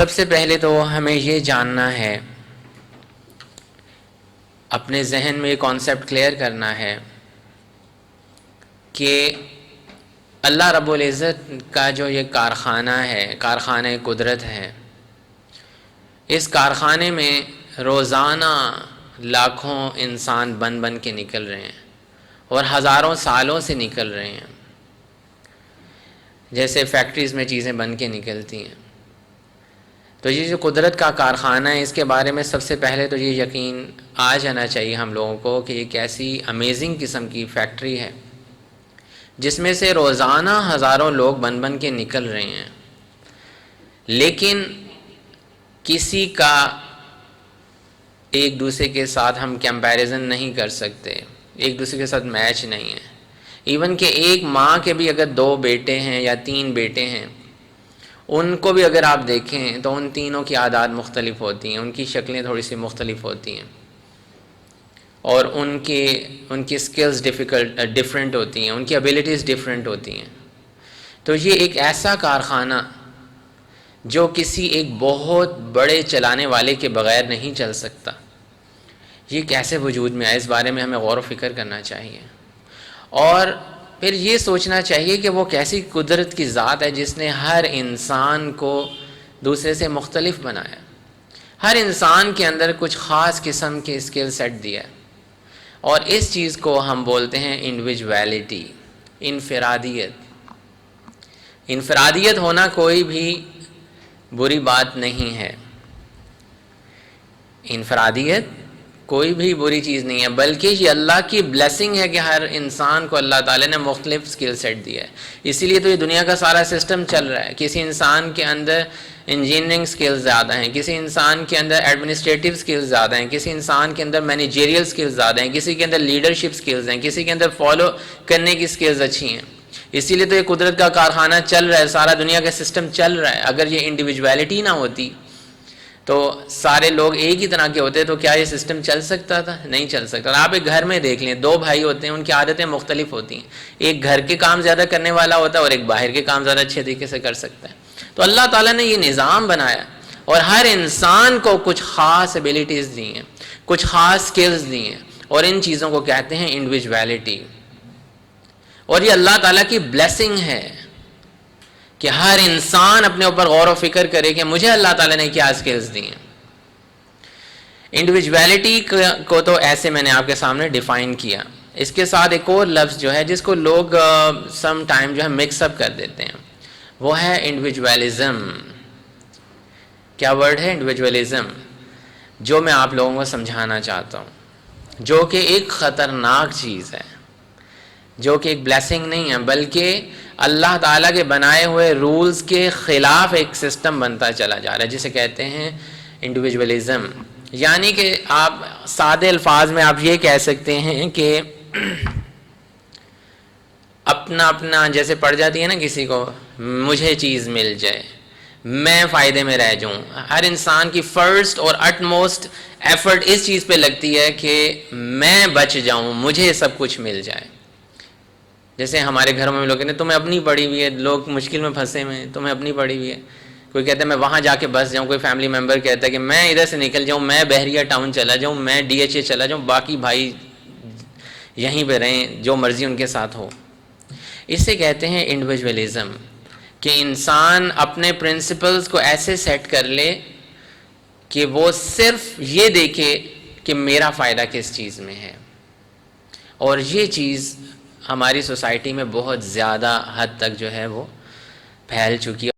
سب سے پہلے تو ہمیں یہ جاننا ہے، اپنے ذہن میں یہ کانسیپٹ کلیئر کرنا ہے کہ اللہ رب العزت کا جو یہ کارخانہ ہے، کارخانہ قدرت ہے، اس کارخانے میں روزانہ لاکھوں انسان بن کے نکل رہے ہیں اور ہزاروں سالوں سے نکل رہے ہیں، جیسے فیکٹریز میں چیزیں بن کے نکلتی ہیں۔ تو یہ جو قدرت کا کارخانہ ہے، اس کے بارے میں سب سے پہلے تو یہ یقین آ جانا چاہیے ہم لوگوں کو کہ ایک ایسی امیزنگ قسم کی فیکٹری ہے جس میں سے روزانہ ہزاروں لوگ بن کے نکل رہے ہیں، لیکن کسی کا ایک دوسرے کے ساتھ ہم کمپیریزن نہیں کر سکتے، ایک دوسرے کے ساتھ میچ نہیں ہے۔ ایون کہ ایک ماں کے بھی اگر 2 بیٹے ہیں یا 3 بیٹے ہیں، ان کو بھی اگر آپ دیکھیں تو ان تینوں کی عادات مختلف ہوتی ہیں، ان کی شکلیں تھوڑی سی مختلف ہوتی ہیں، اور ان کی سکلز ڈفرینٹ ہوتی ہیں، ان کی ابیلٹیز ڈفرینٹ ہوتی ہیں۔ تو یہ ایک ایسا کارخانہ جو کسی ایک بہت بڑے چلانے والے کے بغیر نہیں چل سکتا، یہ کیسے وجود میں آئے، اس بارے میں ہمیں غور و فکر کرنا چاہیے، اور پھر یہ سوچنا چاہیے کہ وہ کیسی قدرت کی ذات ہے جس نے ہر انسان کو دوسرے سے مختلف بنایا، ہر انسان کے اندر کچھ خاص قسم کے اسکل سیٹ دیا، اور اس چیز کو ہم بولتے ہیں انڈیویجویلٹی، انفرادیت۔ انفرادیت ہونا کوئی بھی بری بات نہیں ہے، انفرادیت کوئی بھی بری چیز نہیں ہے، بلکہ یہ اللہ کی بلیسنگ ہے کہ ہر انسان کو اللہ تعالیٰ نے مختلف اسکل سیٹ دیا ہے۔ اسی لیے تو یہ دنیا کا سارا سسٹم چل رہا ہے۔ کسی انسان کے اندر انجینئرنگ سکلز زیادہ ہیں، کسی انسان کے اندر ایڈمنسٹریٹو سکلز زیادہ ہیں، کسی انسان کے اندر مینیجریل سکلز زیادہ ہیں، کسی کے اندر لیڈرشپ سکلز ہیں، کسی کے اندر فالو کرنے کی سکلز اچھی ہیں۔ اسی لیے تو یہ قدرت کا کارخانہ چل رہا ہے، سارا دنیا کا سسٹم چل رہا ہے۔ اگر یہ انڈیویجویلٹی نہ ہوتی تو سارے لوگ ایک ہی طرح کے ہوتے تو کیا یہ سسٹم چل سکتا تھا؟ نہیں چل سکتا۔ آپ ایک گھر میں دیکھ لیں، 2 بھائی ہوتے ہیں، ان کی عادتیں مختلف ہوتی ہیں، ایک گھر کے کام زیادہ کرنے والا ہوتا ہے اور ایک باہر کے کام زیادہ اچھے طریقے سے کر سکتا ہے۔ تو اللہ تعالیٰ نے یہ نظام بنایا اور ہر انسان کو کچھ خاص ایبیلٹیز دی ہیں، کچھ خاص سکلز دی ہیں، اور ان چیزوں کو کہتے ہیں انڈیویجویلٹی۔ اور یہ اللہ تعالیٰ کی بلیسنگ ہے کہ ہر انسان اپنے اوپر غور و فکر کرے کہ مجھے اللہ تعالیٰ نے کیا سکلز دی ہیں۔ انڈیویجویلٹی کو تو ایسے میں نے آپ کے سامنے ڈیفائن کیا، اس کے ساتھ ایک اور لفظ جو ہے جس کو لوگ سم ٹائم جو ہے مکس اپ کر دیتے ہیں، وہ ہے انڈیویجویلزم۔ کیا ورڈ ہے؟ انڈیویجویلزم، جو میں آپ لوگوں کو سمجھانا چاہتا ہوں، جو کہ ایک خطرناک چیز ہے، جو کہ ایک بلیسنگ نہیں ہے، بلکہ اللہ تعالیٰ کے بنائے ہوئے رولز کے خلاف ایک سسٹم بنتا چلا جا رہا ہے، جسے کہتے ہیں انڈیویجویلزم۔ یعنی کہ آپ سادے الفاظ میں آپ یہ کہہ سکتے ہیں کہ اپنا جیسے پڑ جاتی ہے نا کسی کو، مجھے چیز مل جائے، میں فائدے میں رہ جاؤں۔ ہر انسان کی فرسٹ اور اٹ موسٹ ایفرٹ اس چیز پہ لگتی ہے کہ میں بچ جاؤں، مجھے سب کچھ مل جائے۔ جیسے ہمارے گھروں میں لوگ کہتے ہیں تمہیں اپنی پڑی ہوئی ہے، لوگ مشکل میں پھنسے ہوئے ہیں، تمہیں اپنی پڑی ہوئی ہے۔ کوئی کہتا ہے میں وہاں جا کے بس جاؤں، کوئی فیملی ممبر کہتا ہے کہ میں ادھر سے نکل جاؤں، میں بحریہ ٹاؤن چلا جاؤں، میں DHA چلا جاؤں، باقی بھائی یہیں پہ رہیں، جو مرضی ان کے ساتھ ہو۔ اسے کہتے ہیں انڈیویجویلزم، کہ انسان اپنے پرنسپلز کو ایسے سیٹ کر لے کہ وہ صرف یہ دیکھے کہ میرا فائدہ کس چیز میں ہے۔ اور یہ چیز ہماری سوسائٹی میں بہت زیادہ حد تک جو ہے وہ پھیل چکی ہے،